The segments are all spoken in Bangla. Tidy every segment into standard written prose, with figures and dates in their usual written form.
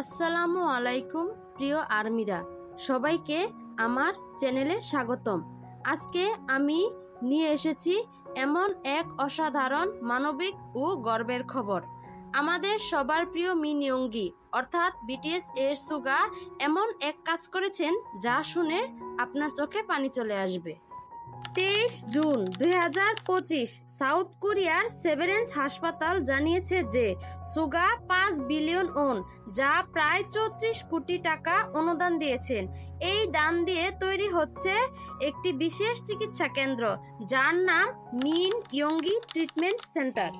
আসসালামু আলাইকুম প্রিয় আর্মিরা, সবাইকে আমার চ্যানেলে স্বাগতম। আজকে আমি নিয়ে এসেছি এমন এক অসাধারণ মানবিক ও গর্বের খবর। আমাদের সবার প্রিয় মিন ইয়ংগি অর্থাৎ বিটিএস এর সুগা এমন এক কাজ করেছেন যা শুনে আপনার চোখে পানি চলে আসবে। 23 জুন 2025 সাউথ কোরিয়ার সেভারেন্স হাসপাতাল জানিয়েছে যে সুগা 5 বিলিয়ন ওন, যা প্রায় 34 কোটি টাকা অনুদান দিয়েছেন। এই দান দিয়ে তৈরি হচ্ছে একটি বিশেষ চিকিৎসা কেন্দ্র যার নাম মিন ইয়ংগি ট্রিটমেন্ট সেন্টার।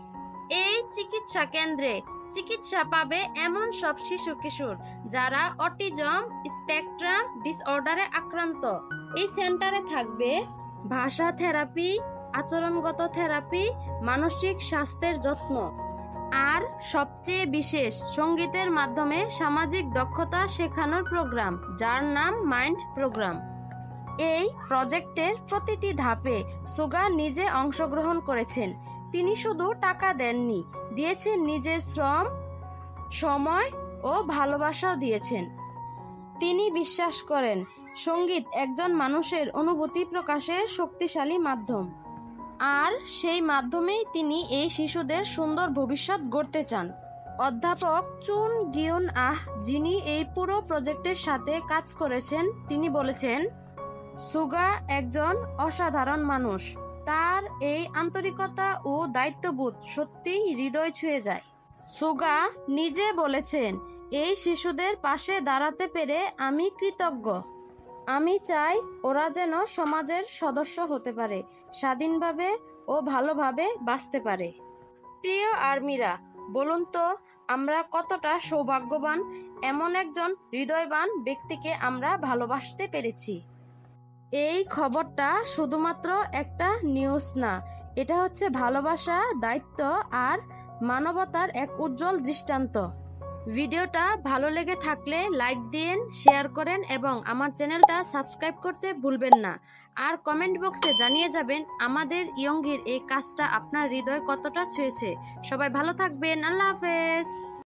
এই চিকিৎসা কেন্দ্রে চিকিৎসা পাবে এমন সব শিশু কিশোর যারা অটিজম স্পেকট্রাম ডিসঅর্ডারে আক্রান্ত। এই সেন্টারে থাকবে ভাষা থেরাপি, আচরণগত থেরাপি, মানসিক স্বাস্থ্যের যত্ন, আর সবচেয়ে বিশেষ সঙ্গীতের মাধ্যমে সামাজিক দক্ষতা শেখানোর প্রোগ্রাম যার নাম মাইন্ড প্রোগ্রাম। এই প্রজেক্টের প্রতিটি ধাপে সুগা নিজে অংশগ্রহণ করেছেন। তিনি শুধু টাকা দেননি, দিয়েছেন নিজের শ্রম, সময় ও ভালোবাসাও দিয়েছেন। তিনি বিশ্বাস করেন সঙ্গীত একজন মানুষের অনুভূতি প্রকাশের শক্তিশালী মাধ্যম, আর সেই মাধ্যমেই তিনি এই শিশুদের সুন্দর ভবিষ্যৎ গড়তে চান। অধ্যাপক চুন গিউন আহ, যিনি এই পুরো প্রজেক্টের সাথে কাজ করেছেন, তিনি বলেছেন, সুগা একজন অসাধারণ মানুষ। তার এই আন্তরিকতা ও দায়িত্ববোধ সত্যিই হৃদয় ছুঁয়ে যায়। সুগা নিজে বলেছেন, এই শিশুদের পাশে দাঁড়াতে পেরে আমি কৃতজ্ঞ। আমি চাই ওরা যেন সমাজের সদস্য হতে পারে, স্বাধীনভাবে ও ভালোভাবে বাঁচতে পারে। প্রিয় আর্মিরা, বলুন তো আমরা কতটা সৌভাগ্যবান, এমন একজন হৃদয়বান ব্যক্তিকে আমরা ভালোবাসতে পেরেছি। এই খবরটা শুধুমাত্র একটা নিউজ না, এটা হচ্ছে ভালোবাসা, দায়িত্ব আর মানবতার এক উজ্জ্বল দৃষ্টান্ত। ভিডিওটা ভালো লেগে থাকলে লাইক দিন, শেয়ার করেন এবং আমার চ্যানেলটা সাবস্ক্রাইব করতে ভুলবেন না। আর কমেন্ট বক্সে জানিয়ে যাবেন আমাদের ইয়ংগির এই কাজটা আপনার হৃদয় কতটা ছুঁয়েছে। সবাই ভালো থাকবেন। আল্লাহ হাফেজ।